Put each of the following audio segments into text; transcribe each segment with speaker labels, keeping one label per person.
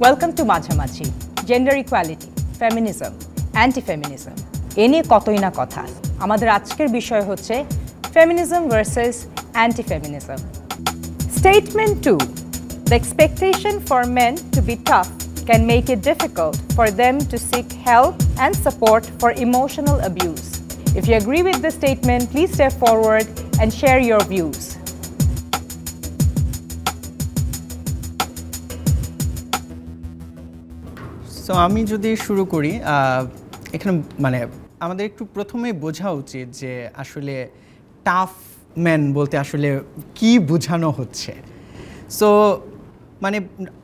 Speaker 1: Welcome to মাঝামাঝি, gender equality, feminism, anti feminism, এ নিয়ে কতই না কথা। আমাদের আজকের বিষয় হচ্ছে feminism versus anti feminism. Statement 2. The expectation for men to be tough can make it difficult for them to seek help and support for emotional abuse. If you agree with this statement, please step forward and share your views.
Speaker 2: So আমি যদি শুরু করি, এখানে মানে আমাদের একটু প্রথমেই বোঝা উচিত যে আসলে টাফ ম্যান বলতে আসলে কি বোঝানো হচ্ছে। সো মানে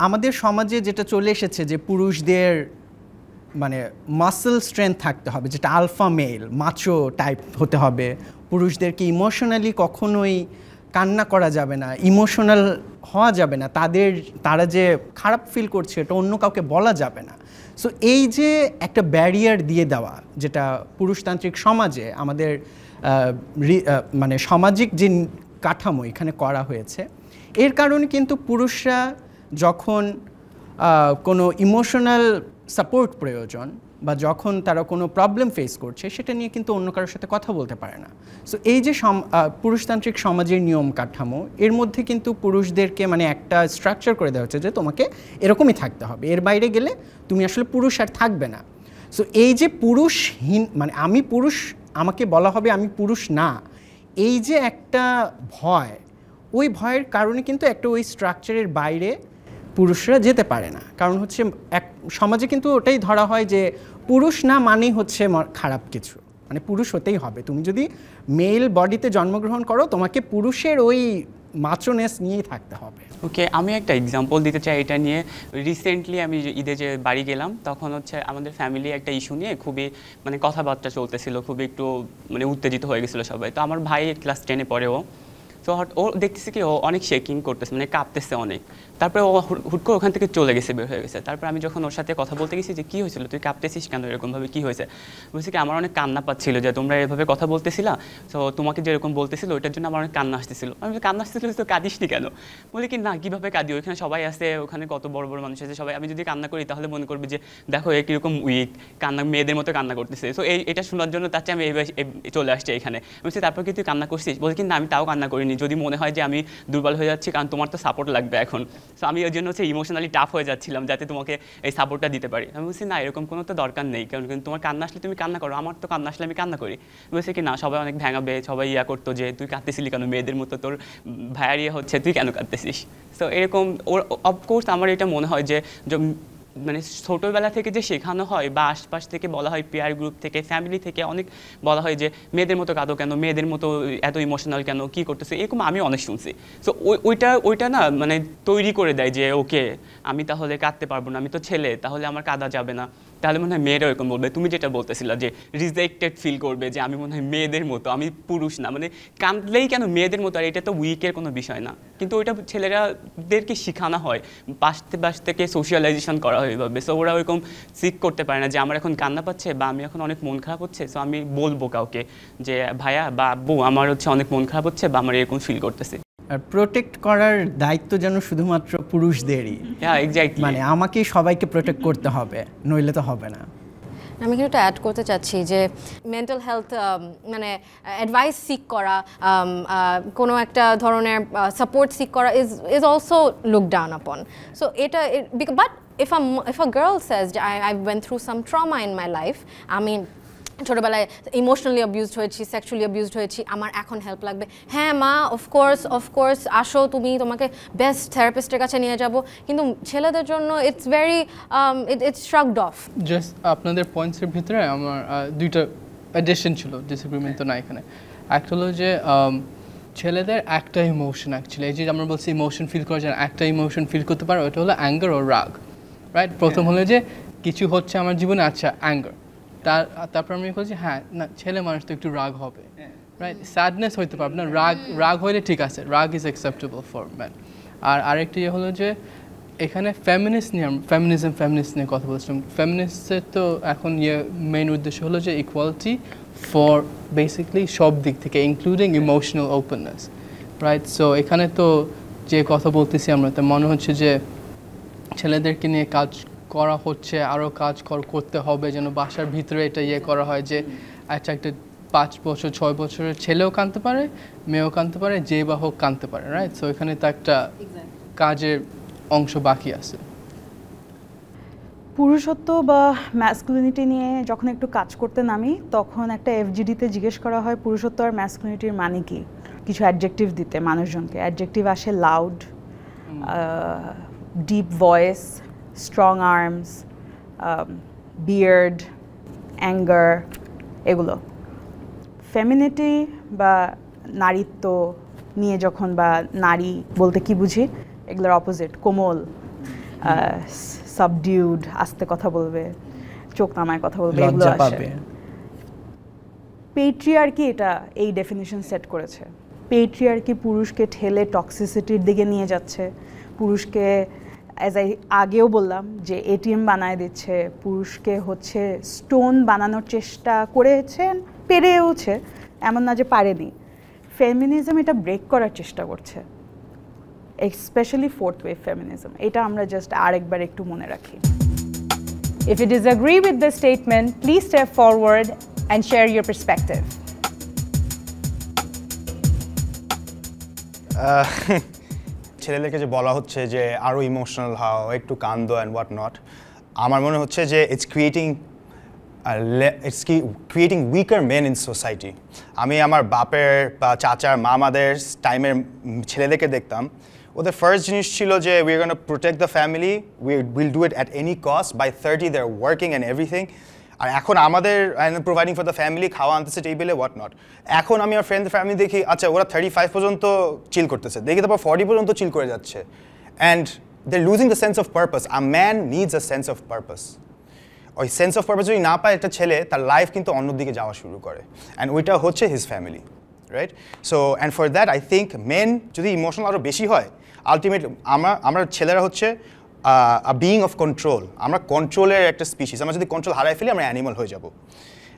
Speaker 2: আমাদের সমাজে যেটা চলে এসেছে যে পুরুষদের মানে মাসল স্ট্রেংথ থাকতে হবে, যেটা আলফা মেল মাচো টাইপ হতে হবে। পুরুষদেরকে ইমোশনালি কখনোই কান্না করা যাবে না, ইমোশনাল হওয়া যাবে না, তারা যে খারাপ ফিল করছে এটা অন্য কাউকে বলা যাবে না। সো এই যে একটা ব্যারিয়ার দিয়ে দেওয়া, যেটা পুরুষতান্ত্রিক সমাজে আমাদের মানে সামাজিক যে কাঠামো এখানে করা হয়েছে, এর কারণে কিন্তু পুরুষরা যখন কোনো ইমোশনাল সাপোর্ট প্রয়োজন বা যখন তারা কোনো প্রবলেম ফেস করছে, সেটা নিয়ে কিন্তু অন্য কারোর সাথে কথা বলতে পারে না। সো এই যে পুরুষতান্ত্রিক সমাজের নিয়ম কাঠামো, এর মধ্যে কিন্তু পুরুষদেরকে মানে একটা স্ট্রাকচার করে দেওয়া হচ্ছে যে তোমাকে এরকমই থাকতে হবে, এর বাইরে গেলে তুমি আসলে পুরুষ আর থাকবে না। সো এই যে পুরুষহীন মানে আমি পুরুষ, আমাকে বলা হবে আমি পুরুষ না, এই যে একটা ভয়, ওই ভয়ের কারণে কিন্তু একটা ওই স্ট্রাকচারের বাইরে পুরুষরা যেতে পারে না। কারণ হচ্ছে এক সমাজে কিন্তু ওটাই ধরা হয় যে পুরুষ না মানেই হচ্ছে খারাপ কিছু, মানে পুরুষ হতেই হবে। তুমি যদি মেল বডিতে জন্মগ্রহণ করো, তোমাকে পুরুষের ওই মাচোনেস নিয়েই থাকতে হবে।
Speaker 3: ওকে, আমি একটা এক্সাম্পল দিতে চাই এটা নিয়ে। রিসেন্টলি আমি ঈদে যে বাড়ি গেলাম, তখন হচ্ছে আমাদের ফ্যামিলি একটা ইস্যু নিয়ে খুবই মানে কথাবার্তা চলতেছিল, খুবই একটু মানে উত্তেজিত হয়ে গেছিলো সবাই। তো আমার ভাই ক্লাস 10-এ পড়ে, তো ও দেখতেছে কি ও অনেক শেকিং করতেছে, মানে কাঁপতেছে অনেক। তারপরে ও হুট করে ওখান থেকে চলে গেছে, বের হয়ে গেছে। তারপর আমি যখন ওর সাথে কথা বলতে গেছি যে কী হয়েছিল, তুই কাঁপতেছিস কেন এরকমভাবে, কী হয়েছে? বলছি কি আমার অনেক কান্না পাচ্ছিল যে তোমরা এভাবে কথা বলতেছিলা, তো তোমাকে যেরকম বলতেছিল ওইটার জন্য আমার অনেক কান্না আসতেছিল। আমি কান্না আসতেছিল, তো কাঁদিস নি কেন? বলি কি না, কীভাবে কাঁদি, ওইখানে সবাই আছে, ওখানে কত বড় বড় মানুষ আছে সবাই, আমি যদি কান্না করি তাহলে মনে করবে যে দেখো এ কীরকম উইক, কান্না মেয়েদের মতো কান্না করতেছে। সো এটা শোনার জন্য তার চেয়ে আমি চলে আসছি এখানে। বলছি তারপর কি তুই কান্না করছিস? বলছি কি না, আমি তাও কান্না করিনি, যদি মনে হয় যে আমি দুর্বল হয়ে যাচ্ছি, কারণ তোমার তো সাপোর্ট লাগবে এখন। সো আমি ওই জন্য হচ্ছে ইমোশনালি টাফ হয়ে যাচ্ছিলাম যাতে তোমাকে এই সাপোর্টটা দিতে পারি। আমি বলছি না, এরকম কোনো তো দরকার নেই, কারণ তোমার কান্না আসলে তুমি কান্না করো, আমার তো কান্না আসলে আমি কান্না করি। বলছি কি না, সবাই অনেক ভেঙাবে, সবাই করতো যে তুই কাঁদতেছিলি কেন, মেয়েদের মতো তোর ভাইয়ার হচ্ছে, তুই কেন কাঁদতেছিস? সো এরকম অফকোর্স আমার এটা মনে হয় যে মানে ছোটোবেলা থেকে যে শেখানো হয় বা আশপাশ থেকে বলা হয়, পিয়ার গ্রুপ থেকে, ফ্যামিলি থেকে অনেক বলা হয় যে মেয়েদের মতো কাঁদো কেন, মেয়েদের মতো এত ইমোশনাল কেন, কী করতেছে, এরকম আমি অনেক শুনছি। সো ওইটা না মানে তৈরি করে দেয় যে ওকে আমি তাহলে কাঁদতে পারবো না, আমি তো ছেলে, তাহলে আমার কাঁদা যাবে না। তাহলে মনে হয় মেয়েরা এরকম বলবে, তুমি যেটা বলতেছিলা যে রিজেক্টেড ফিল করবে, যে আমি মনে হয় মেয়েদের মতো, আমি পুরুষ না, মানে কাঁদলেই কেন মেয়েদের মতো, আর এটা তো উইকের কোনো বিষয় না। কিন্তু ওইটা ছেলেরাদেরকে শেখানো হয়, পাশ থেকে সোশ্যালাইজেশন করা হয় এভাবে। সো ওরা ওরকম সিক করতে পারে না যে আমার এখন কান্না পাচ্ছে বা আমি এখন অনেক মন খারাপ হচ্ছে, সো আমি বলবো কাউকে যে ভাইয়া বা আব্বু আমার হচ্ছে অনেক মন খারাপ হচ্ছে বা আমার এরকম ফিল করতেছে।
Speaker 2: আর প্রোটেক্ট করার দায়িত্ব যেন শুধুমাত্র পুরুষদেরই, মানে আমাকেই সবাইকে প্রোটেক্ট করতে হবে, নইলে তো হবে না।
Speaker 4: আমি কিন্তু এটা অ্যাড করতে চাচ্ছি যে মেন্টাল হেলথ মানে অ্যাডভাইস সিক করা, কোনো একটা ধরনের সাপোর্ট সিক করা is also look down upon. So এটা but if a girl says I went through some trauma in my life, আমি ছোটোবেলায় ইমোশনালি অ্যাবিউজড হয়েছি, সেক্সুয়ালি অ্যাবিউজড হয়েছি, আমার এখন হেল্প লাগবে, হ্যাঁ মা অফকোর্স আসো, তোমাকে বেস্ট থেরাপিস্টের কাছে নিয়ে যাব। কিন্তু ছেলেদের জন্য it's very it's shrugged off.
Speaker 5: Just আপনাদের পয়েন্টসের ভিতরে আমার দুইটা অ্যাডিশন ছিল, ডিসএগ্রিমেন্ট তো না এখানে। একটা হলো যে ছেলেদের একটা ইমোশন অ্যাকচুয়ালি, এই যে আমরা বলছি ইমোশন ফিল করা যায়, একটা ইমোশন ফিল করতে পারে, ওটা হলো অ্যাঙ্গার ও রাগ, রাইট? প্রথম হলো যে কিছু হচ্ছে আমার জীবনে, আচ্ছা অ্যাঙ্গার, তারপর আমি বলছি হ্যাঁ না, ছেলে মানুষ তো একটু রাগ হবে, রাইট? স্যাডনেস হইতে পারবে না, রাগ হইলে ঠিক আছে, রাগ ইজ অ্যাকসেপ্টেবল ফর ম্যান। আর আরেকটি হলো যে এখানে ফেমিনিস্ট নিয়ে কথা বলছিলাম। ফেমিনিস্টের তো এখন মেইন উদ্দেশ্য হলো যে ইকুয়ালিটি ফর বেসিকলি সব দিক থেকে, including emotional openness, right? So এখানে তো যে কথা বলতেছি আমরা, তো মনে হচ্ছে যে ছেলেদেরকে নিয়ে কাজ করা হচ্ছে, আরও কাজ করতে হবে যেন বাসার ভিতরে এটা করা হয় যে আচ্ছা একটা 5 বছর 6 বছরের ছেলেও কাঁদতে পারে, মেয়েও কাঁদতে পারে, যে বা হোক কাঁদতে পারে, রাইট? সো এখানে তো একটা কাজের অংশ বাকি আছে।
Speaker 6: পুরুষত্ব বা ম্যাসকুলিনিটি নিয়ে যখন একটু কাজ করতে নামি তখন একটা এফজিডিতে জিজ্ঞেস করা হয় পুরুষত্ব আর ম্যাসকুলিনিটির মানে কি, কিছু অ্যাডজেক্টিভ দিতে মানুষজনকে। অ্যাডজেক্টিভ আসে loud, deep voice, strong arms, beard, anger, এগুলো। ফেমিনিটি বা নারীত্ব নিয়ে যখন বা নারী বলতে কি বুঝি, এগুলোর অপোজিট, কোমল, সাবডিউড, আস্তে কথা বলবে, চোখ নামায় কথা বলবে, এগুলো আসে। পেট্রিয়ার্কি এটা এই ডেফিনিশন সেট করেছে। পেট্রিয়ার্কি পুরুষকে ঠেলে টক্সিসিটির দিকে নিয়ে যাচ্ছে, পুরুষকে আগেও বললাম যে এটিএম বানায় দিচ্ছে, পুরুষকে হচ্ছে স্টোন বানানোর চেষ্টা করেছেন, পেরেওছে, এমন না যে পারেনি। ফেমিনিজম এটা ব্রেক করার চেষ্টা করছে, স্পেশালি ফোর্থ ওয়েভ ফেমিনিজম। এটা আমরা জাস্ট আরেকবার একটু মনে রাখি।
Speaker 1: If you disagree with this statement, please step forward and share your perspective.
Speaker 7: ছেলেদেরকে যে বলা হচ্ছে যে আরও ইমোশনাল হও, একটু কান্দো অ্যান্ড হোয়াট নট, আমার মনে হচ্ছে যে it's creating weaker men in society. আমি আমার বাপের বা চাচার মামাদের টাইমের ছেলেদেরকে দেখতাম, ওদের ফার্স্ট জিনিস ছিল যে we are gonna protect the family, will do it at any cost, by 30 they are working and everything. আর এখন আমাদের প্রোভাইডিং ফর দ্য ফ্যামিলি, খাওয়া আনতেছে টেবিলে, হোয়াট নট। এখন আমি আমার ফ্রেন্ড ফ্যামিলি দেখি, আচ্ছা ওরা 35 পর্যন্ত চিল করতেছে, দেখি তারপর 40 পর্যন্ত চিল করে যাচ্ছে, and they are losing the sense of purpose. A man needs a sense of purpose. ওই সেন্স অফ পারপাস যদি না পায় একটা ছেলে, তার লাইফ কিন্তু অন্যদিকে যাওয়া শুরু করে, অ্যান্ড ওইটা হচ্ছে his family, right? So and for that I think men যদি ইমোশনাল আরও বেশি হয়, আলটিমেটলি আমরা ছেলেরা হচ্ছে বিইং অফ কন্ট্রোল। আমরা কন্ট্রোলের একটা স্পিসিস। আমরা যদি কন্ট্রোল হারাই ফেলি, আমরা অ্যানিমাল হয়ে যাব।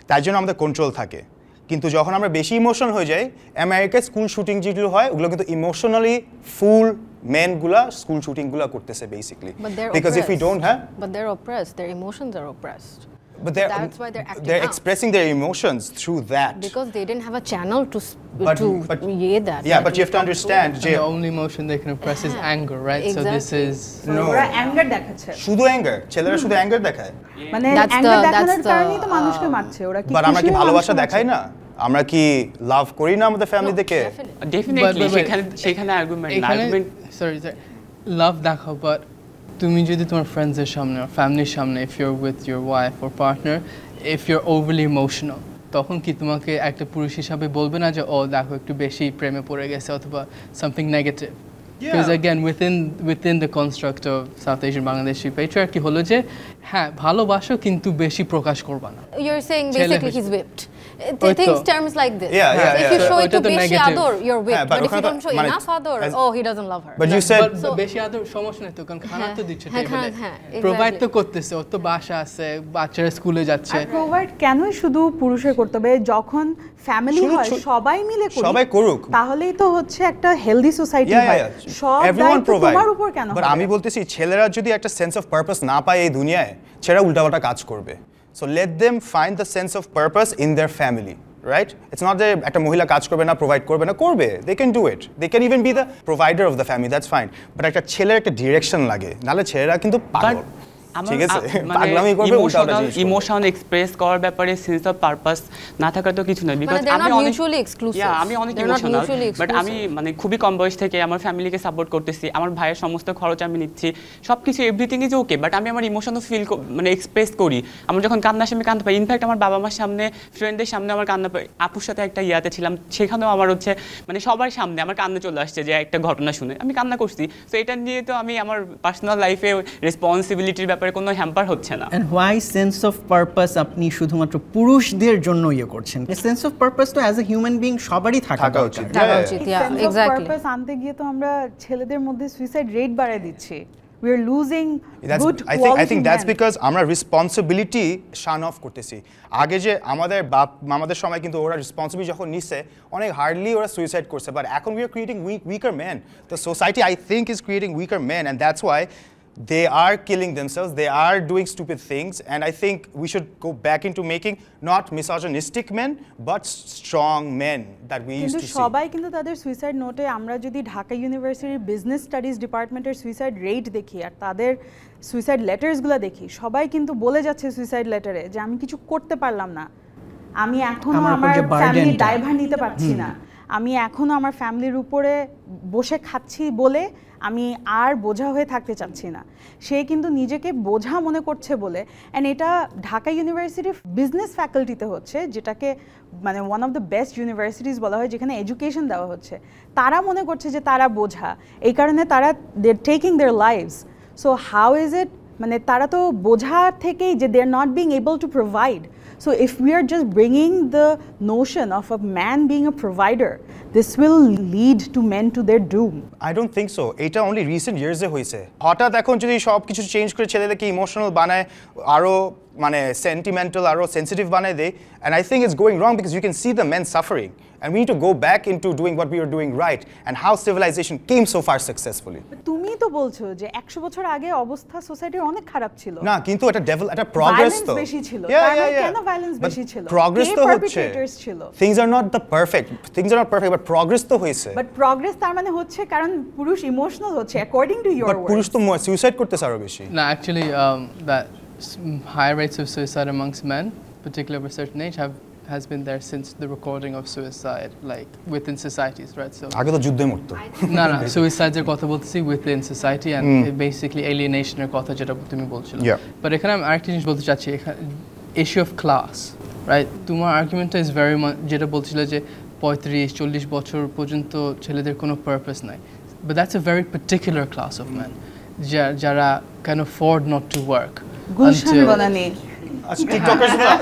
Speaker 7: তাই জন্য আমাদের কন্ট্রোল থাকে। কিন্তু যখন আমরা বেশি ইমোশনাল হয়ে যাই, আমেরিকায় স্কুল শুটিং যেগুলো হয়, ওগুলো কিন্তু ইমোশনালি ফুল মেনগুলা স্কুল শুটিংগুলো করতেছে basically. Because if you don't have,
Speaker 4: But they're oppressed. Their emotions are oppressed.
Speaker 7: but
Speaker 4: That's why they're acting
Speaker 7: they're
Speaker 4: out.
Speaker 7: expressing their emotions through that.
Speaker 4: Because they didn't have a channel to
Speaker 7: But
Speaker 4: that.
Speaker 7: yeah, but you have to understand
Speaker 5: And
Speaker 7: যে
Speaker 5: the only emotion they can oppress is anger, right? So this
Speaker 4: Exactly.
Speaker 5: is
Speaker 7: no,
Speaker 6: ওরা anger দেখাচ্ছে,
Speaker 7: শুধু anger, ছেলেরা শুধু anger দেখায়।
Speaker 6: মানে
Speaker 4: That's
Speaker 6: anger
Speaker 4: the-
Speaker 6: দেখানোর
Speaker 4: that's the,
Speaker 6: কারণেই তো মানুষকে মারছে। ওরা কি
Speaker 7: বাট আমরা কি
Speaker 6: খুশি হয়ে
Speaker 7: ভালোবাসা
Speaker 6: মানুষকে
Speaker 7: দেখাই
Speaker 6: মারছে?
Speaker 7: না? আমরা কি লাভ করি না আমাদের ফ্যামিলি থেকে?
Speaker 3: ডেফিনেটলি
Speaker 5: but-
Speaker 3: সেখানে আর্গুমেন্ট
Speaker 5: এখানে সরি লাভ দেখাও, বাট তুমি যদি তোমার ফ্রেন্ডসদের সামনে আর ফ্যামিলির সামনে, if your with your wife or partner, if your overly emotional, তখন কি তোমাকে একটা পুরুষ হিসাবে বলবে না যে ও দেখো একটু বেশি প্রেমে পড়ে গেছে অথবা something negative? Because again, within the construct of South Asian Bangladeshi patriarchy হলো যে হ্যাঁ ভালোবাসো কিন্তু বেশি প্রকাশ করবা না।
Speaker 4: You're saying
Speaker 5: ছেলে
Speaker 4: basically
Speaker 5: হচ্ছে-
Speaker 4: he's whipped.
Speaker 5: ওই
Speaker 4: Things
Speaker 5: তো।
Speaker 4: terms like this.
Speaker 7: Yeah, yeah,
Speaker 4: If you
Speaker 7: yeah.
Speaker 4: show
Speaker 5: ওইটা
Speaker 4: একটু
Speaker 5: তো
Speaker 4: বেশি
Speaker 5: negative.
Speaker 4: আদর, you're whipped.
Speaker 7: হ্যাঁ, but
Speaker 4: But if you
Speaker 7: ওখানে তো
Speaker 4: don't show
Speaker 7: মানে
Speaker 4: enough ador,
Speaker 7: as-
Speaker 4: oh, he doesn't love her.
Speaker 7: But you said
Speaker 5: But বেশি আদর সমস্যা নেই তো, কারণ খানা তো দিচ্ছে
Speaker 4: হ্যাঁ,
Speaker 5: টেবিলে,
Speaker 4: হ্যাঁ, exactly.
Speaker 5: প্রোভাইড তো করতেছে, ওর তো বাসা আছে, বাচ্চারা স্কুলে যাচ্ছে।
Speaker 6: আর প্রোভাইড কেনই শুধু পুরুষের করতে হবে? যখন ফ্যামিলি
Speaker 7: শুধু-
Speaker 6: হয় সবাই মিলে
Speaker 7: সবাই করুক।
Speaker 6: তাহলেই তো হচ্ছে একটা হেলদি সোসাইটি
Speaker 7: Yeah,
Speaker 6: হয়।
Speaker 7: yeah, yeah.
Speaker 6: সব
Speaker 7: Everyone
Speaker 6: দায়িত্ব
Speaker 7: provide.
Speaker 6: তোমার উপর কেন
Speaker 7: But
Speaker 6: হবে?
Speaker 7: আমি বলতেছি ছেলেরা যদি একটা সেন্স অফ পারপাস না পায় এই দুনিয়ায়, ছেলেরা উল্টাপাল্টা কাজ করবে। So let them find the sense of purpose in their family, right? It's not যে একটা মহিলা কাজ করবে না, প্রোভাইড করবে না, করবে। They can do it, they can even be the provider of the family, that's fine. But একটা ছেলের একটা ডিরেকশন লাগে, নাহলে ছেলেরা কিন্তু পাগল। ঠিক আছে, পাগলামি করবে, উল্টাপাল্টা জিনিস করবে।
Speaker 3: ইমোশন এক্সপ্রেস করার ব্যাপারে সেন্স অফ পারপাস না থাকার তো কিছু নয়। বিকজ
Speaker 4: they're
Speaker 3: আমি
Speaker 4: not
Speaker 3: অনেক
Speaker 4: mutually exclusive.
Speaker 3: আমি অনেক
Speaker 4: They're not
Speaker 3: emotional,
Speaker 4: mutually
Speaker 3: but আমি
Speaker 4: exclusive.
Speaker 3: মানে খুবই কম বয়স থেকে আমার ফ্যামিলিকে সাপোর্ট করতেছি, আমার ভাইয়ের সমস্ত খরচ আমি নিচ্ছি, সবকিছু এভরিথিং ইজ ওকে, বাট আমি আমার ইমোশনও ফিল মানে এক্সপ্রেস করি। আমার যখন কান্না আসে আমি কাঁদতে পাই। ইনফ্যাক্ট আমার বাবা মার সামনে, ফ্রেন্ডদের সামনে আমার কান্না পাই। আপুর সাথে একটা ইয়াতে ছিলাম, সেখানেও আমার হচ্ছে মানে সবার সামনে আমার কান্না চলে আসছে যে একটা ঘটনা শুনে আমি কান্না করছি। তো এটা নিয়ে তো আমি আমার পার্সোনাল লাইফে রেসপন্সিবিলিটির ব্যাপারে কোনো হ্যাম্পার হচ্ছে না।
Speaker 2: And why sense of purpose আপনি শুধুমাত্র পুরুষদের জন্য ইয়ে করছেন? সেন্স অফ পারপাস তো অ্যাজ এ হিউম্যান বিং সবারই থাকা
Speaker 7: থাকা
Speaker 2: দরকার।
Speaker 7: উচিত।
Speaker 4: থাকা
Speaker 7: Yeah,
Speaker 4: উচিত,
Speaker 6: এই
Speaker 4: yeah,
Speaker 6: sense of
Speaker 4: exactly.
Speaker 6: purpose আনতে গিয়ে তো আমরা ছেলেদের মধ্যে সুইসাইড রেট বাড়ায় দিচ্ছি। We are losing good
Speaker 7: I
Speaker 6: quality
Speaker 7: think that's
Speaker 6: men.
Speaker 7: because আমরা রেসপন্সিবিলিটি শান অফ করতেছি। আগে যে আমাদের বাপ মামাদের সময় কিন্তু ওরা রেসপন্সিবিলিটি যখন নিচ্ছে, অনেক হার্ডলি ওরা সুইসাইড করছে, বাট এখন we are creating weaker man. The society I think is creating weaker man, and that's why they are killing themselves, they are doing stupid things, and I think we should go back into making not misogynistic men but strong men that we used
Speaker 6: কিন্তু
Speaker 7: to see.
Speaker 6: সবাই কিন্তু তাদের suicide নোটে, আমরা যদি ঢাকা ইউনিভার্সিটির business studies ডিপার্টমেন্টের suicide rate দেখি আর তাদের সুইসাইড লেটার্সগুলো দেখি, সবাই কিন্তু বলে যাচ্ছে সুইসাইড লেটারে যে আমি কিছু করতে পারলাম না, আমি এখনো
Speaker 2: আমার উপর
Speaker 6: আমার
Speaker 2: যে
Speaker 6: ফ্যামিলির
Speaker 2: burden-টা।
Speaker 6: দায়ভার নিতে পারছি না, আমি এখনো আমার ফ্যামিলির উপরে বসে খাচ্ছি বলে আমি আর বোঝা হয়ে থাকতে চাচ্ছি না। সে কিন্তু নিজেকে বোঝা মনে করছে বলে, অ্যান্ড এটা ঢাকা ইউনিভার্সিটির বিজনেস ফ্যাকাল্টিতে হচ্ছে, যেটাকে মানে one of the best universities বলা হয়, যেখানে এডুকেশন দেওয়া হচ্ছে। তারা মনে করছে যে তারা বোঝা, এই কারণে তারা they taking their lives. So how is it, মানে তারা তো বোঝা থেকেই যে they are not being able to provide. So if we are just bringing the notion of a man being a provider, this will lead to men to their doom.
Speaker 7: I don't think so. এটা only recent years এ হয়েছে। হঠাৎ এখন যদি সব কিছু change করে ছেলেদেরকে emotional বানায়, আরো মানে সেন্টিমেন্টাল, আরো সেন্সিটিভ বানায় দেয়, and I think it's going wrong because you can see the men suffering, and we need to go back into doing what we were doing right and how civilization came so far successfully.
Speaker 6: তুমি তো বলছো যে 100 বছর আগে অবস্থা সোসাইটির অনেক খারাপ ছিল,
Speaker 7: না কিন্তু এটা progress তো
Speaker 6: বেশি ছিল, তার মানে কেন ভায়োলেন্স বেশি ছিল?
Speaker 7: progress তো হচ্ছে,
Speaker 6: perpetrators ছিল।
Speaker 7: things are not but progress তো হয়েছে।
Speaker 6: বাট প্রগ্রেস তার মানে হচ্ছে কারণ পুরুষ ইমোশনাল হচ্ছে অ্যাকর্ডিং টু ইওর
Speaker 7: বাট পুরুষ তো সুইসাইড করতেছে আরো বেশি।
Speaker 5: No, actually, that high rates of suicide amongst men, particularly of a certain age, has been there since the recording of suicide, like within societies, right? So
Speaker 7: আগে তো যুদ্ধে মরতো।
Speaker 5: no, suicides এর কথা বলতেছি within society and basically alienation এর কথা যেটা তুমি বলছিলে।
Speaker 7: Yeah.
Speaker 5: But এখানে আমি আরেকটা জিনিস বলতে চাচ্ছি, issue of class, right? তোমার আর্গুমেন্টটা is very much যেটা বলছিলে যে 35-40 বছর পর্যন্ত ছেলেদের কোনো পারপাস নাই, but that's a very particular class of men যারা can afford not to work
Speaker 6: Gulshan Banani.
Speaker 7: আচ্ছা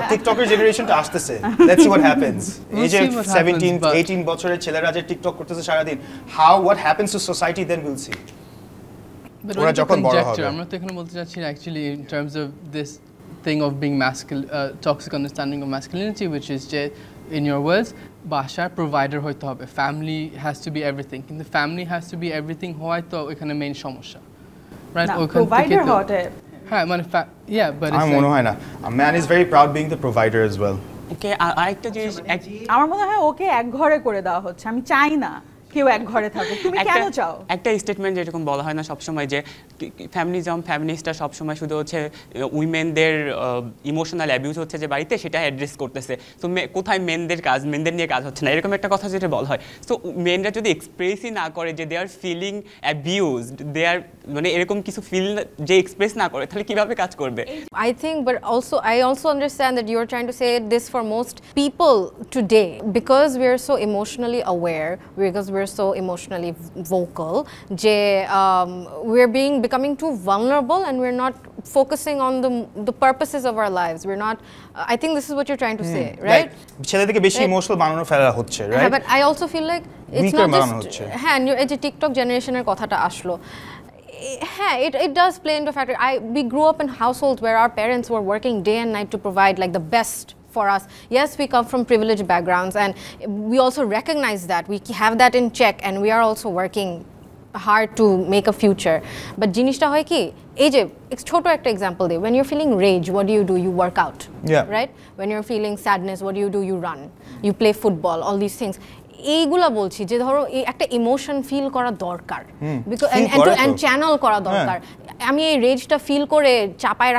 Speaker 7: টিকটকের জেনারেশনটা আসতেছে, লেটস সি হোয়াট হ্যাপেন্স। এই যে 17-18 বছরের ছেলেরা যে টিকটক করতেছে সারা দিন, what happens to society then we'll see. ওরা যখন বড় হবে,
Speaker 5: আমরা তো এখানে বলতে চাচ্ছি actually in terms of this thing of being toxic understanding of masculinity, which is যে in your words বাসার প্রোভাইডার হইতে হবে, family has to be everything, কিন্তু family has to be everything হওয়াই তো এখানে মেইন সমস্যা, রাইট? ওখান থেকে হ্যাঁ মানে but
Speaker 7: আমার মনে হয় না a man is very proud being the provider as well.
Speaker 3: ওকে, আরেকটা জিনিস
Speaker 6: আমার মনে হয় ওকে এক ঘরে করে দেওয়া হচ্ছে, আমি চাই না কেউ এক ঘরে থাকুক। তুমি কেন চাও?
Speaker 3: একটা স্টেটমেন্ট যেরকম বলা হয় না সবসময় যে ফ্যামিনিস্টরা সবসময় শুধু হচ্ছে উইমেনদের ইমোশনাল অ্যাবিউজ হচ্ছে যে বাড়িতে, সেটা অ্যাড্রেস করতেছে। তো কোথায় মেনদের নিয়ে কাজ হচ্ছে না, এরকম একটা কথা যেটা বলা হয়। তো মেনরা যদি এক্সপ্রেসই না করে যে দে আর ফিলিং অ্যাবিউজড, দে আর মানে এরকম কিছু ফিল যে এক্সপ্রেস না করে, তাহলে কিভাবে কাজ করবে?
Speaker 4: I think, but also I also understand that you're trying to say this for most people today, because we're so emotionally aware, because we're so emotionally vocal, we're becoming too vulnerable and we're not focusing on the purposes of our lives. We're not, I think this is what you're trying to say, right?
Speaker 7: ছেলেদেরকে বেশি emotional বানানো ফেলা হচ্ছে, right?
Speaker 4: But I also feel like it's not just হ্যাঁ, এই যে TikTok জেনারেশনের কথাটা আসলো, yeah, it does play into a factor. We grew up in households where our parents were working day and night to provide like the best for us. Yes, we come from privileged backgrounds and we also recognize that. We have that in check and we are also working hard to make a future. But jinishta hoy ki ei je choto ekta example de, when you're feeling rage, what do? You work out, right? When you're feeling sadness, what do? You run, you play football, all these things. এইগুলা বলছি যে ধরো একটা emotion feel করা দরকার, because and channel করা দরকার। আমি এই রেজটা ফিল করে চাপায়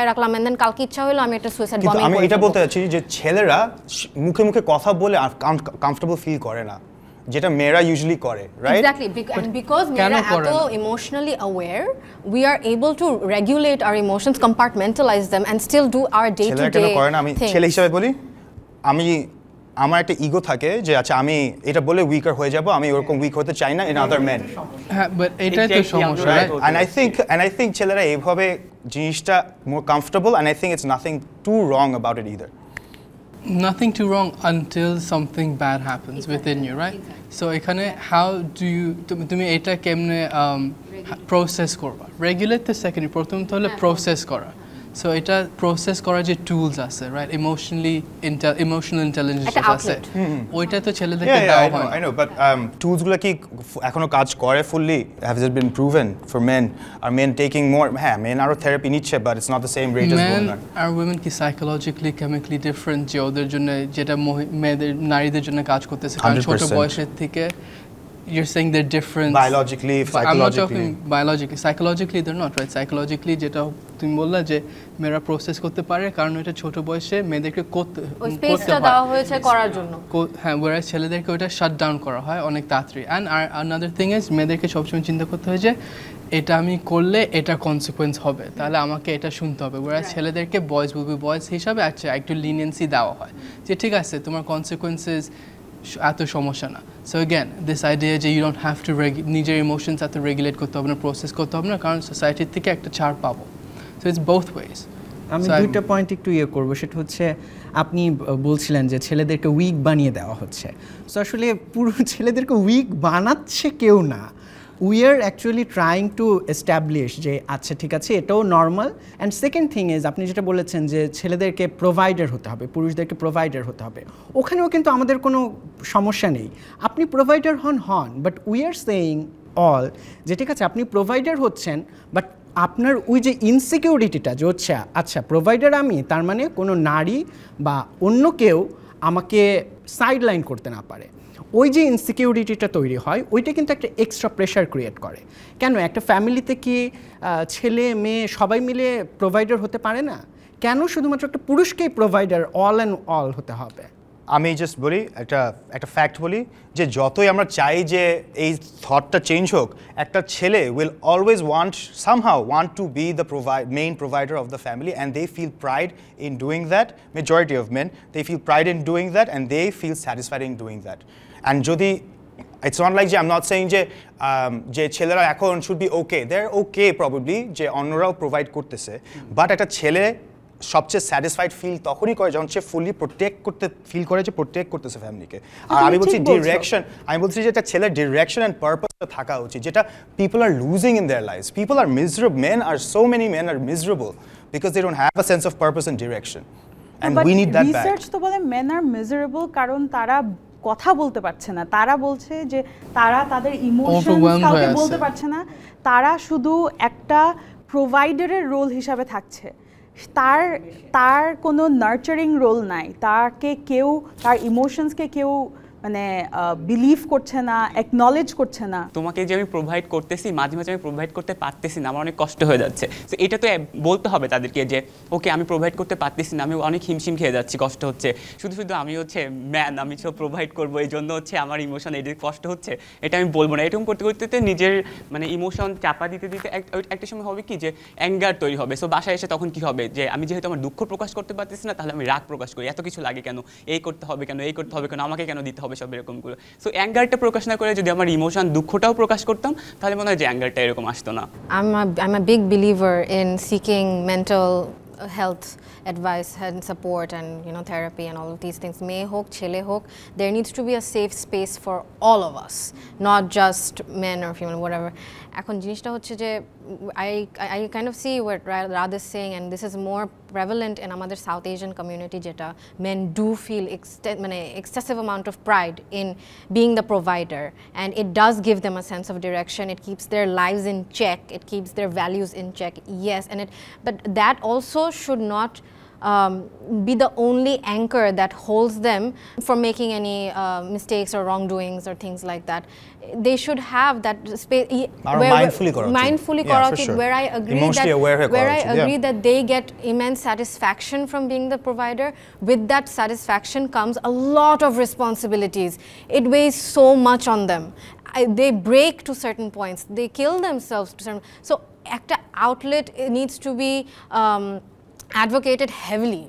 Speaker 4: রাখলাম এন্ড দেন কালকে ইচ্ছা হলো আমি একটা সুইসাইড বমিং করি।
Speaker 7: আমি এটা বলতে চাচ্ছি যে ছেলেরা মুখে মুখে কথা বলে কমফর্টেবল ফিল করে না, যেটা মেয়েরা ইউজুয়ালি করে, রাইট?
Speaker 4: এক্স্যাক্টলি, বিকজ মেয়েরা এত emotionally aware, we are able to regulate our emotions, compartmentalise them and still do our day to day.
Speaker 7: কেন করে না? আমি ছেলে হিসেবে বলি, আমার একটা ইগো থাকে যে আচ্ছা আমি এটা বলে উইকার হয়ে যাব, আমি ওরকম উইক হতে চাই না ইন আদার মেন।
Speaker 5: হ্যাঁ, বাট এটাই তো সমস্যা, রাইট?
Speaker 7: and I think ছেলেরা এইভাবে জিনিসটা মোর comfortable, and I think it's nothing too wrong about it either.
Speaker 5: Nothing too wrong until something bad happens within you, right? So এখানে how do you তুমি এটা কেমনে প্রসেস করবা? রেগুলেট তো secondary, প্রথম তো হলো প্রসেস করা। সো এটা প্রসেস করার যে টুলস আছে রাইট ইমোশনাল ইন্টেলিজেন্স
Speaker 4: একটা
Speaker 5: যেটা আছে
Speaker 4: outlet।
Speaker 5: ওইটা তো ছেলেদেরকে দেওয়া হয় না।
Speaker 7: I know, but tools গুলো কি এখনো কাজ করে fully? Has it been proven for men? Are men taking more? হ্যাঁ, men আরো থেরাপি নিচ্ছে, but it's not the same rate as
Speaker 5: Men
Speaker 7: women.
Speaker 5: R women কি সাইকোলজিক্যালি কেমিক্যালি ডিফারেন্ট যে ওদের জন্য যেটা মেয়েদের নারীদের জন্য কাজ করতেছে কারণ ছোট
Speaker 7: 100%.
Speaker 5: বয়সের থেকে you're saying they're different
Speaker 7: Biologically,
Speaker 5: I'm not
Speaker 7: psychologically.
Speaker 5: talking biologically. Psychologically they're not, right? Psychologically যেটা তুমি বললা যে মেয়েরা প্রসেস করতে পারে কারণ এটা ছোট বয়সে মেয়েদেরকে করতে
Speaker 4: ওই স্পেসটা দেওয়া হয়েছে করার জন্য।
Speaker 5: হ্যাঁ, whereas ছেলেদেরকে ওটা শাট ডাউন করা হয় অনেক তাড়াতাড়ি। অ্যান্ড another thing is মেয়েদেরকে সবসময় চিন্তা করতে হয় যে এটা আমি করলে এটা কনসিকুয়েন্স হবে, তাহলে আমাকে এটা শুনতে হবে। whereas ছেলেদেরকে বয়েজ উইল বি বয়েজ হিসাবে আচ্ছা একটু লিনিয়েন্সি দেওয়া হয় যে ঠিক আছে তোমার কনসিকুয়েন্সেস এত সমস্যা না। সো অ্যাগেন দিস আইডিয়া যে ইউ ডোন্ট হ্যাভ টু নিজের ইমোশনস এত রেগুলেট করতে হবে না, প্রসেস করতে হবে না, কারণ সোসাইটির থেকে একটা ছাড় পাবো। So it's both wedge.
Speaker 2: আমি দুইটা পয়েন্ট একটু করবো, সেটা হচ্ছে আপনি বলছিলেন যে ছেলেদেরকে উইক বানিয়ে দেওয়া হচ্ছে। সো আসলে পুরো ছেলেদেরকে উইক বানাচ্ছে কেউ না, we are actually trying to establish যে আচ্ছা ঠিক আছে এটাও normal. And second thing is আপনি যেটা বলেছেন যে ছেলেদেরকে প্রোভাইডার হতে হবে, পুরুষদেরকে প্রোভাইডার হতে হবে, ওখানেও কিন্তু আমাদের কোনো সমস্যা নেই। আপনি প্রোভাইডার হন, but we are saying all যে ঠিক আছে আপনি প্রোভাইডার হচ্ছেন, বাট আপনার ওই যে ইনসিকিউরিটিটা যে হচ্ছে আচ্ছা প্রোভাইডার আমি, তার মানে কোনো নারী বা অন্য কেউ আমাকে সাইডলাইন করতে না পারে, ওই যে ইনসিকিউরিটিটা তৈরি হয় ওইটা কিন্তু একটা এক্সট্রা প্রেশার ক্রিয়েট করে। কেন একটা ফ্যামিলিতে কি ছেলে মেয়ে সবাই মিলে প্রোভাইডার হতে পারে না? কেন শুধুমাত্র একটা পুরুষকেই প্রোভাইডার অল অ্যান্ড অল হতে হবে?
Speaker 7: আমি জাস্ট বলি একটা ফ্যাক্ট বলি যে যতই আমরা চাই যে এই থটটা চেঞ্জ হোক, একটা ছেলে will always somehow want to be the main provider of the family, and they feel pride in doing that. Majority of men, they feel pride in doing that and they feel satisfied in doing that. And যদি it's not like যে I'm not saying যে ছেলেরা এখন should be okay, they're okay probably যে অন্যরাও provide করতেছে, but একটা ছেলে সবচেয়ে স্যাটিসফাইড ফিল তখনই করে যখন সে ফুলি ফিল করে যে প্রোটেক্ট করতেছে ফ্যামিলিকে। আর আমি বলছি যে একটা ছেলের ডিরেকশন অ্যান্ড পারপাসটা থাকা উচিত, যেটা people are losing in their lifes. People are miserable, so many men are miserable because they don't have a sense of purpose and direction, and we need that back.
Speaker 6: Research তো বলে men are miserable কারণ তারা কথা বলতে পারছে না, তারা বলছে যে তারা তাদের ইমোশন কাউকে বলতে পারছে না, তারা শুধু একটা প্রোভাইডারের রোল হিসাবে থাকছে, তার কোনো নার্চারিং রোল নাই, তাকে কেউ তার ইমোশনসকে কেউ মানে বিলিভ করছে না, অ্যাকনলেজ করছে না।
Speaker 3: তোমাকে যে আমি প্রোভাইড করতেছি, মাঝে মাঝে আমি প্রোভাইড করতে পারতেছি না, আমার অনেক কষ্ট হয়ে যাচ্ছে। তো এটা তো বলতে হবে তাদেরকে যে ওকে আমি প্রোভাইড করতে পারতেছি না, আমি অনেক হিমশিম খেয়ে যাচ্ছি, কষ্ট হচ্ছে, শুধু আমি হচ্ছে ম্যান, আমি সব প্রোভাইড করবো, এই জন্য হচ্ছে আমার ইমোশন এদের কষ্ট হচ্ছে, এটা আমি বলবো না। এরকম করতে করতে নিজের মানে ইমোশন চাপা দিতে দিতে একটা সময় হবে কি যে অ্যাঙ্গার তৈরি হবে। সো বাসায় এসে তখন কি হবে যে আমি যেহেতু আমার দুঃখ প্রকাশ করতে পারতেছি না, তাহলে আমি রাগ প্রকাশ করি, এত কিছু লাগে কেন, এই করতে হবে কেন, এই করতে হবে কেন, আমাকে কেন দিতে হবে, সব এরকমগুলো। সো অ্যাঙ্গারটা প্রকাশ না করে যদি আমার ইমোশন দুঃখটাও প্রকাশ করতাম, তাহলে মনে হয় যে অ্যাঙ্গারটা এরকম আসতো না।
Speaker 4: I'm a big believer in seeking mental health advice and support and therapy and all of these things. May hok chele hok, there needs to be a safe space for all of us, not just men or female, whatever. Ekhon jinishta hocche je I kind of see what Radha is saying, and this is more prevalent in amader South Asian community jeta men do feel excessive amount of pride in being the provider, and it does give them a sense of direction, it keeps their lives in check, it keeps their values in check, yes, but that also should not be the only anchor that holds them from making any mistakes or wrongdoings or things like that. They should have that space mindfully corrected, where I agree that they get immense satisfaction from being the provider. With that satisfaction comes a lot of responsibilities. It weighs so much on them. They break to certain points, they kill themselves to certain, so একটা outlet needs to be advocated heavily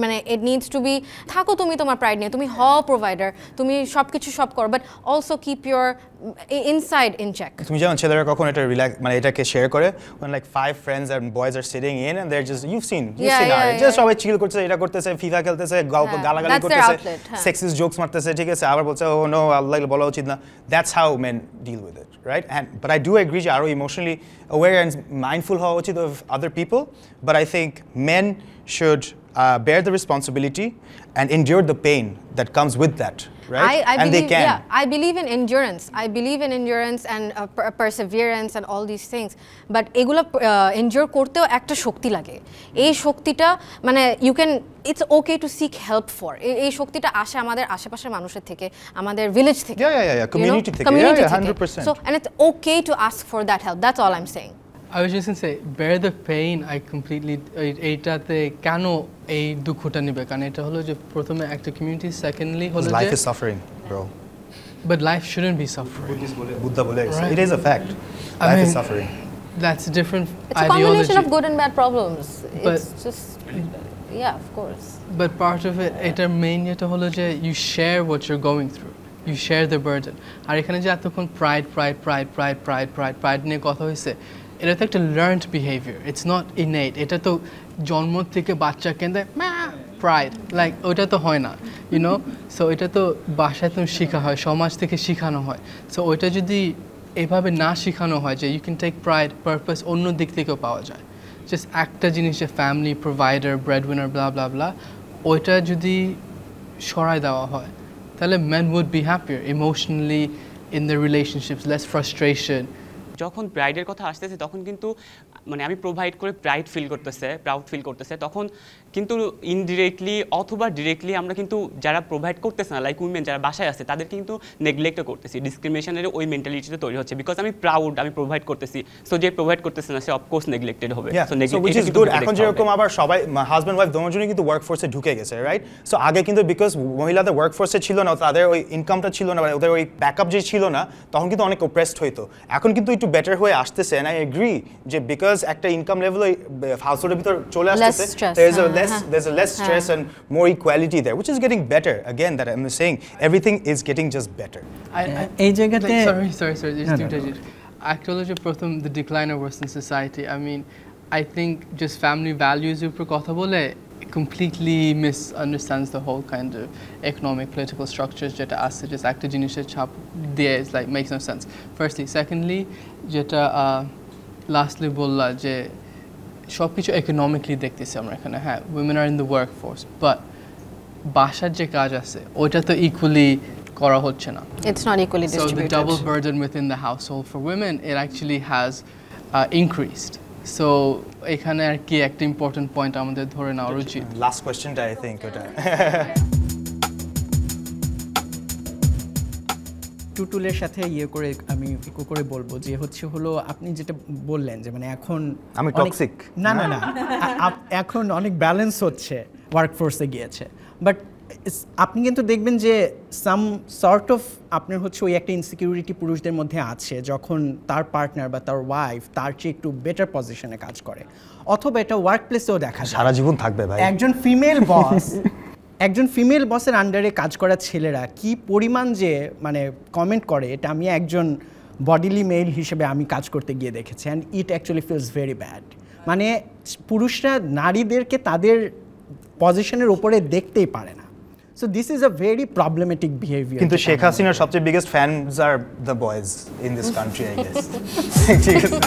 Speaker 4: মানে it needs to B থাকো তুমি তোমার pride নিয়ে, তুমি হও provider, তুমি সব কিছু সব করো, but also keep your inside in check.
Speaker 7: তুমি যেমন ছেলেরা কখন এটা রিল্যাক্স মানে এটাকে শেয়ার করে when like 5 friends and boys are sitting in and they're just you've seen just সবাই চিল করতেছে, এটা করতেছে, ফিফা খেলতেছে, গালাগালি করতেছে, সেক্সিস্ট জোকস মারতেছে, ঠিক আছে, আবার বলছে ও নো আল্লাহ বলা উচিত না। That's how men deal with it, right? And but I do agree যে আরো emotionally aware and mindful হওয়া উচিত of other people, but I think men should bear the responsibility and endure the pain that comes with that. Right?
Speaker 4: I
Speaker 7: and
Speaker 4: believe,
Speaker 7: they can.
Speaker 4: Yeah, I believe in endurance. I believe in endurance and perseverance and all these things. But এগুলো endure করতেও একটা শক্তি লাগে। এই শক্তিটা মানে you can, it's okay to seek help for. এই শক্তিটা আসে আমাদের আশেপাশের মানুষের থেকে, আমাদের ভিলেজ থেকে।
Speaker 7: Yeah. Community থেকে।
Speaker 4: Community
Speaker 7: Yeah,
Speaker 4: থেকে।
Speaker 7: 100%.
Speaker 4: So and it's okay to ask for that help. That's all I'm saying.
Speaker 5: I was just going to say, bear the pain. I completely এইটাতে কেন এই দুঃখটা নেবে, কারণ এটা হলো যে প্রথমে একটা কমিউনিটি, সেকেন্ডলি হলো যে
Speaker 7: life is suffering, bro.
Speaker 5: But life shouldn't be suffering.
Speaker 7: Buddha bole
Speaker 5: Right.
Speaker 7: it is a fact.
Speaker 5: I
Speaker 7: Life is
Speaker 5: mean,
Speaker 7: suffering.
Speaker 5: That's a different
Speaker 4: It's a
Speaker 5: ideology.
Speaker 4: combination of good and bad problems.
Speaker 5: But-
Speaker 4: It's just, yeah, of course.
Speaker 5: But part of it, এটার main যেটা হলো যে you share what you're going through. You share the burden. আর এখানে যে এতক্ষণ pride নিয়ে কথা হয়েছে, এটা তো একটা learned behavior. It's not innate. এটা তো জন্ম থেকে বাচ্চা কেন্দ্রে pride, like ওটা তো হয় না, you know? So এটা তো বাসায় তো শেখা হয়, সমাজ থেকে শেখানো হয়। So ওইটা যদি এভাবে না শেখানো হয় যে you can take pride, purpose অন্য দিক থেকেও পাওয়া যায়। Just একটা জিনিস যে family, provider, breadwinner, blah blah blah, ওইটা যদি সরাই দেওয়া হয়, তাহলে men would be happier emotionally in their relationships, less frustration.
Speaker 3: যখন প্রাইডের কথা আসতেছে তখন কিন্তু মানে আমি প্রোভাইড করে প্রাউড ফিল করতেছে, তখন কিন্তু ইনডিরেক্টলি অথবা ডিরেক্টলি আমরা কিন্তু যারা প্রোভাইড করতেছে না, লাইক উইমেন যারা বাসায় আছে, তাদের কিন্তু নেগলেক্টও করতেছি, ডিসক্রিমিনেশনের ওই মেন্টালিটিটা তৈরি হচ্ছে, বিকজ আমি প্রাউড, আমি প্রোভাইড করতেছি, সো যে প্রোভাইড করতেছে না সে অফকোর্স নেগলেক্টেড হবে।
Speaker 7: So which is good. এখন যেরকম আবার সবাই হাজব্যান্ড ওয়াইফ দুজনেই কিন্তু ওয়ার্কফোর্সে ঢুকে গেছে, রাইট? সো আগে কিন্তু বিকজ মহিলাদের ওয়ার্কফোর্সে ছিল না, তাদের ওই ইনকামটা ছিল না, ওদের ওই ব্যাকআপ যে ছিল না, তখন কিন্তু অনেক অপ্রেসড হইতো। এখন কিন্তু একটু বেটার হয়ে আসতেছে, এন্ড আই এগ্রি যে বিকজ একটা ইনকাম লেভেল ওই হাউসহোল্ডের ভিতর চলে আসতেছে, there's a less stress and more equality there, which is getting better. Again, that I'm saying everything is getting just better.
Speaker 2: এই জায়গাতে
Speaker 5: Sorry, actually প্রথম the decline of Western society, I mean, I think just family values উপর কথা বলে completely misunderstands the whole kind of economic political structures যেটা আছে, just একটা জিনিসের ছাপ দিয়ে is like makes no sense. Firstly, secondly, যেটা lastly বললা যে সবকিছু economically দেখতেছি আমরা এখানে, হ্যাঁ women are in the workforce, but বাসার যে কাজ আছে ওইটা তো equally করা হচ্ছে না।
Speaker 4: It's not equally distributed.
Speaker 5: So the double burden within the household for women, it actually has increased. So এখানে আর কি একটা ইম্পর্টেন্ট পয়েন্ট আমাদের ধরে নেওয়া উচিত।
Speaker 7: Last questionটা I think ওটা
Speaker 2: টুটুলের সাথে করে আমি ইকো করে বলবো যে হলো আপনি যেটা বললেন যে মানে এখন
Speaker 7: আমি টক্সিক
Speaker 2: না এখন অনেক ব্যালেন্স হচ্ছে, ওয়ার্কফোর্সে গিয়েছে, বাট আপনি কিন্তু দেখবেন যে সাম সর্ট অফ আপনার ওই একটা ইনসিকিউরিটি পুরুষদের মধ্যে আছে যখন তার পার্টনার বা তার ওয়াইফ তার চেয়ে একটু বেটার পজিশনে কাজ করে, অথবা এটা ওয়ার্ক প্লেসেও দেখা যায়
Speaker 7: সারা জীবন থাকবে ভাই।
Speaker 2: একজন ফিমেল বসের আন্ডারে কাজ করা ছেলেরা কি পরিমাণ যে মানে কমেন্ট করে, এটা আমি একজন বডিলি মেল হিসেবে আমি কাজ করতে গিয়ে দেখেছি, and it actually feels very bad. মানে পুরুষরা নারীদেরকে তাদের পজিশনের উপরে দেখতেই পারে না। So this is a very problematic behavior.
Speaker 7: কিন্তু শেখ হাসিনার সবচেয়ে biggest fans are the boys in this country, I guess. ঠিক আছে।